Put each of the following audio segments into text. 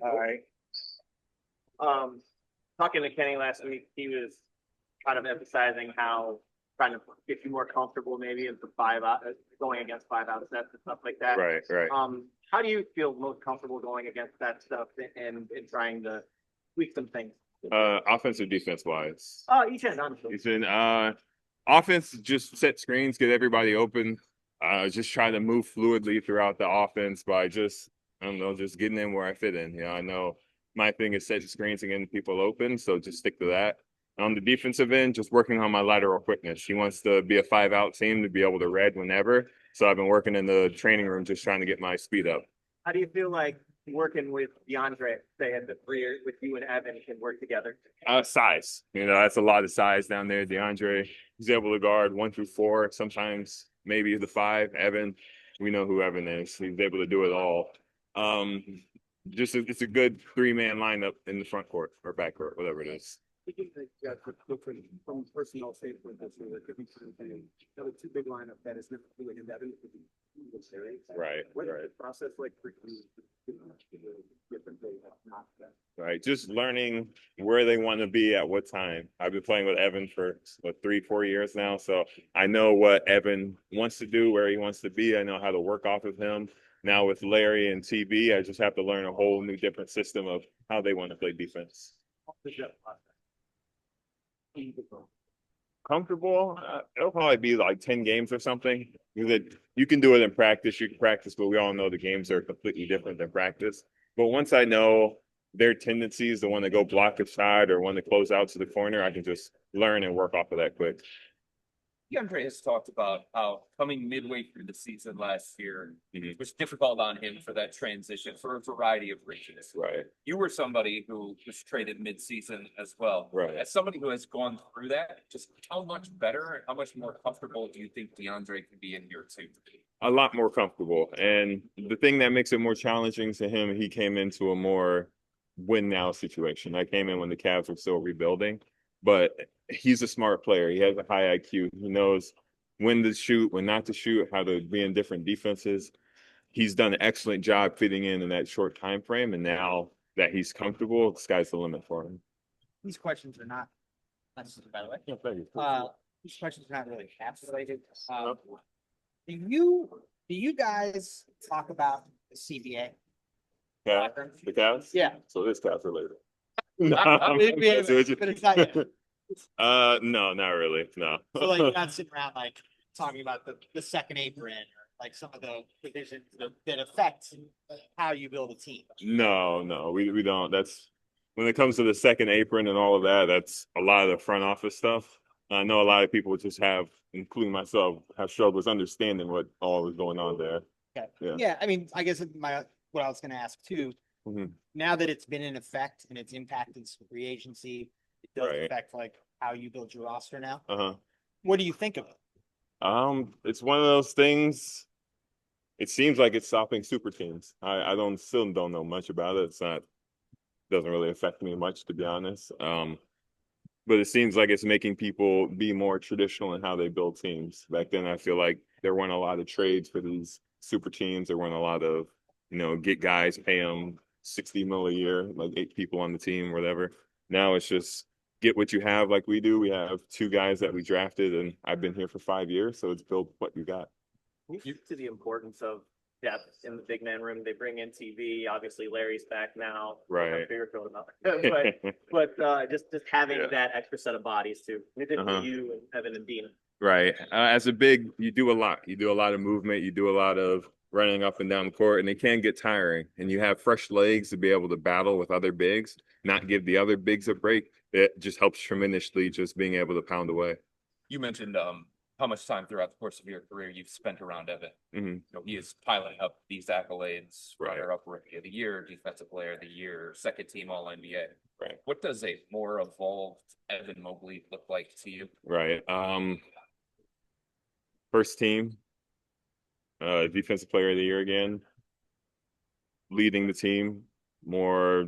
All right. Talking to Kenny last week, he was kind of emphasizing how trying to get you more comfortable maybe in the five out, going against 5 out sets and stuff like that. Right, right. How do you feel most comfortable going against that stuff and trying to tweak some things? Offensive, defense wise. Each end, honestly. It's been offense, just set screens, get everybody open. Just try to move fluidly throughout the offense by just, I don't know, just getting in where I fit in. I know my thing is set screens and getting people open, so just stick to that. On the defensive end, just working on my lateral quickness. He wants to be a 5-out team to be able to red whenever. So I've been working in the training room just trying to get my speed up. How do you feel like working with DeAndre, say at the 3 with you and Evan can work together? Size. That's a lot of size down there. DeAndre, he's able to guard 1 through 4, sometimes maybe the 5. Evan, we know who Evan is. He's able to do it all. It's a good 3-man lineup in the front court or back court, whatever it is. From personnel standpoint, that's really could be another 2 big lineup that is never really in that. Right. What is Right. the process like for different days? Right. Just learning where they want to be at what time. I've been playing with Evan for 3-4 years now. So I know what Evan wants to do, where he wants to be. I know how to work off of him. Now with Larry and TB, I just have to learn a whole new different system of how they want to play defense. Comfortable, it'll probably be like 10 games or something. You can do it in practice, you can practice, but we all know the games are completely different than practice. But once I know their tendencies to want to go block a shot or want to close out to the corner, I can just learn and work off of that quick. DeAndre has talked about how coming midway through the season last year was difficult on him for that transition for a variety of reasons. Right. You were somebody who was traded mid-season as well. Right. As somebody who has gone through that, just how much better and how much more comfortable do you think DeAndre can be in here too? A lot more comfortable. And the thing that makes it more challenging to him, he came into a more win now situation. I came in when the Cavs were still rebuilding, but he's a smart player. He has a high IQ. He knows when to shoot, when not to shoot, how to be in different defenses. He's done an excellent job fitting in that short time frame. And now that he's comfortable, the sky's the limit for him. These questions are not necessary, by the way. Yeah, thank you. These questions are not really Caps related. Do you guys talk about the CBA? Yeah, the Cavs? Yeah. So this Cavs related. But it's not yet. No, not really. No. So like you're not sitting around like talking about the second apron or like some of the provisions that affect how you build a team. No, we don't. That's when it comes to the second apron and all of that, that's a lot of the front office stuff. I know a lot of people just have, including myself, have struggles understanding what all is going on there. Okay. Yeah. I mean, I guess what I was going to ask too, now that it's been in effect and it's impacted free agency, it does affect like how you build your roster now. What do you think of it? It's one of those things. It seems like it's stopping super teams. I still don't know much about it. Doesn't really affect me much, to be honest. But it seems like it's making people be more traditional in how they build teams. Back then, I feel like there weren't a lot of trades for these super teams. There weren't a lot of, get guys, pay them $60 million a year, like 8 people on the team, whatever. Now it's just get what you have, like we do. We have 2 guys that we drafted, and I've been here for 5 years, so it's build what you got. To the importance of depth in the big man room. They bring in TV. Obviously, Larry's back now. Right. but just having that extra set of bodies too. You and Evan and Dean. Right. As a big, you do a lot. You do a lot of movement. You do a lot of running up and down the court, and it can get tiring. And you have fresh legs to be able to battle with other bigs, not give the other bigs a break. It just helps tremendously just being able to pound away. You mentioned how much time throughout the course of your career you've spent around Evan. He is piling up these accolades, runner-up Rookie of the Year, Defensive Player of the Year, second team All-NBA. Right. What does a more evolved Evan Mobley look like to you? Right. First team, Defensive Player of the Year again, leading the team more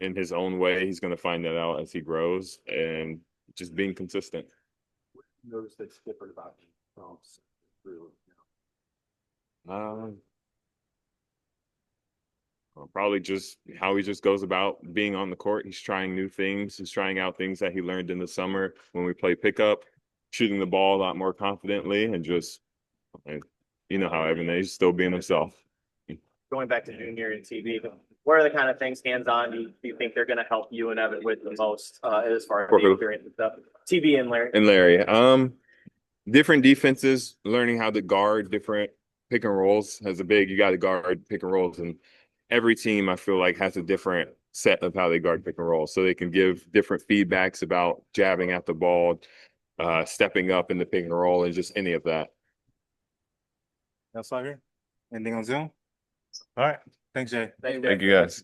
in his own way. He's going to find that out as he grows, and just being consistent. Notice that's different about him from through. Probably just how he just goes about being on the court. He's trying new things. He's trying out things that he learned in the summer when we play pickup, shooting the ball a lot more confidently, and just, you know how Evan is, still being himself. Going back to junior and TV, what are the kind of things hands-on do you think they're going to help you and Evan with the most as far as the experience and stuff? TV and Larry. And Larry, different defenses, learning how to guard different pick and rolls has a big, you got to guard pick and rolls. And every team, I feel like, has a different set of how they guard pick and roll. So they can give different feedbacks about jabbing at the ball, stepping up in the pick and roll, and just any of that. That's all here. Anything on Zoom? All right. Thanks, Jay. Thank you, guys.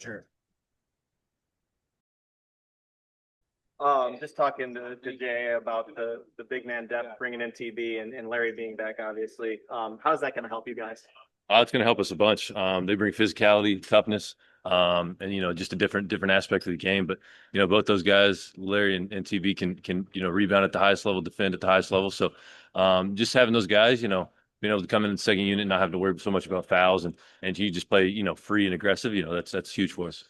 Just talking to Jay about the big man depth, bringing in TB and Larry being back, obviously. How's that going to help you guys? It's going to help us a bunch. They bring physicality, toughness, and just a different aspect of the game. But both those guys, Larry and TB, can rebound at the highest level, defend at the highest level. So just having those guys, being able to come in the second unit and not having to worry so much about fouls and you just play free and aggressive. That's huge for us.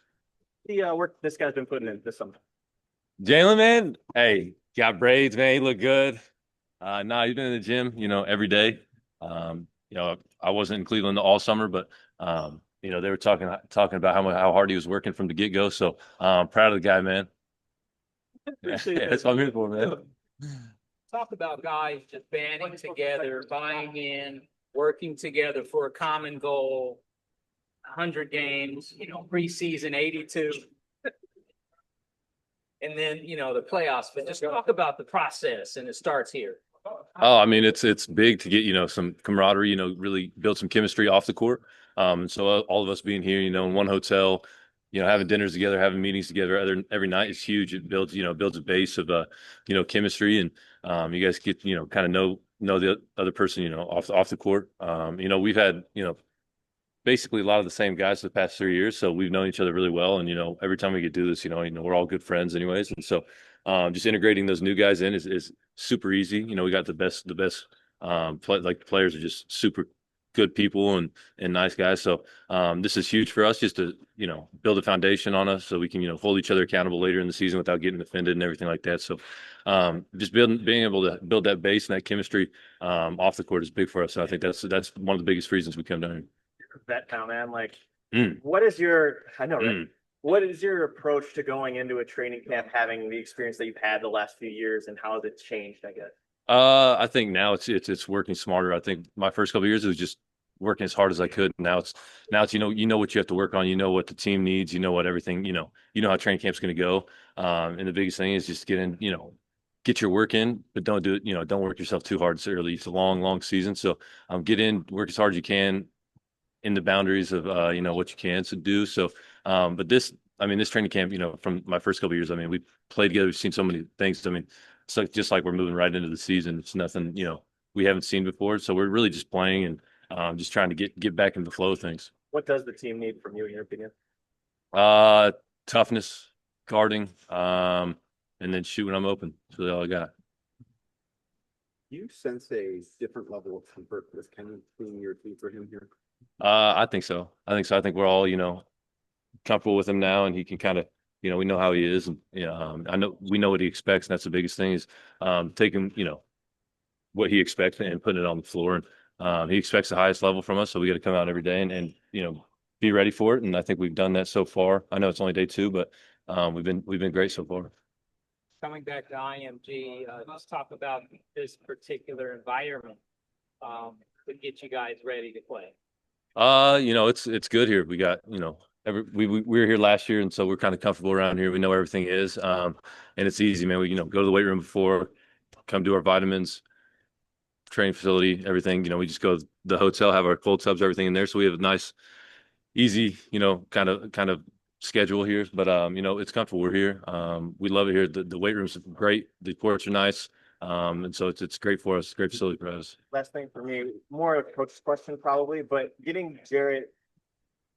The work this guy's been putting in this summer. Jalen, man, hey, got braids, man. He look good. He's been in the gym, every day. I wasn't in Cleveland all summer, but they were talking about how hard he was working from the get-go. So proud of the guy, man. That's what I'm here for, man. Talk about guys just banding together, buying in, working together for a common goal. 100 games, preseason 82. And then, the playoffs, but just talk about the process, and it starts here. Oh, I mean, it's big to get, some camaraderie, really build some chemistry off the court. So all of us being here, in one hotel, having dinners together, having meetings together every night is huge. It builds a base of, chemistry, and you guys get, kind of know the other person, off the court. We've had, basically a lot of the same guys for the past 3 years. So we've known each other really well. And, every time we get to do this, we're all good friends anyways. And so just integrating those new guys in is super easy. We got the best the players are just super good people and nice guys. So this is huge for us just to, build a foundation on us so we can, hold each other accountable later in the season without getting offended and everything like that. So just being able to build that base and that chemistry off the court is big for us. So I think that's one of the biggest reasons we come down here. Vet now, man. What is your, what is your approach to going into a training camp, having the experience that you've had the last few years, and how has it changed, I guess? I think now it's working smarter. I think my first couple of years it was just working as hard as I could. Now it's what you have to work on, what the team needs, what everything, how training camp's going to go. And the biggest thing is just get your work in, but don't do it, don't work yourself too hard so early. It's a long season. So get in, work as hard as you can in the boundaries of what you can do. So but this training camp, from my first couple of years, we played together, we've seen so many things. It's just like we're moving right into the season. It's nothing, we haven't seen before. So we're really just playing and just trying to get back in the flow of things. What does the team need from you, in your opinion? Toughness, guarding, and then shoot when I'm open. That's really all I got. You sense a different level of comfort with Kenny being your team for him here? I think so. I think we're all, comfortable with him now, and he can kind of, we know how he is, and we know what he expects, and that's the biggest thing is taking, what he expects and putting it on the floor. And he expects the highest level from us, so we got to come out every day and be ready for it. And I think we've done that so far. I know it's only day 2, but we've been great so far. Coming back to IMG, let's talk about this particular environment to get you guys ready to play. It's good here. We got, we were here last year, and so we're kind of comfortable around here. We know everything is, and it's easy, man. We, go to the weight room before, come do our vitamins, training facility, everything. We just go to the hotel, have our cold tubs, everything in there. So we have a nice, easy, kind of schedule here. But it's comfortable. We're here. We love it here. The weight room's great. The courts are nice. And so it's great for us. Great facility for us. Last thing for me, more of a coach's question probably, but getting Jarrett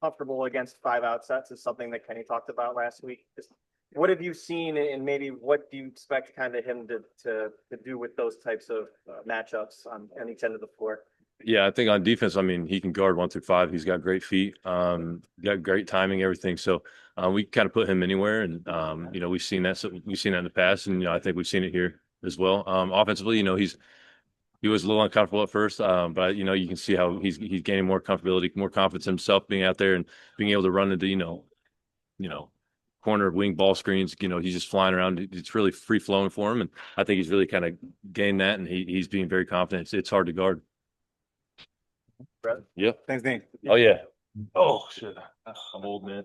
comfortable against 5 outsets is something that Kenny talked about last week. Just what have you seen, and maybe what do you expect kind of him to do with those types of matchups on each end of the floor? Yeah, I think on defense, I mean, he can guard 1 through 5. He's got great feet, got great timing, everything. So we kind of put him anywhere, and you know, we've seen that. So we've seen that in the past, and you know, I think we've seen it here as well. Offensively, you know, he was a little uncomfortable at first, but you know, you can see how he's gaining more comfortability, more confidence in himself, being out there and being able to run into corner wing ball screens. You know, he's just flying around. It's really free flowing for him, and I think he's really kind of gained that, and he's being very confident. It's hard to guard. Brett? Yeah. Thanks, Dean. Oh yeah. Oh shit. I'm old, man.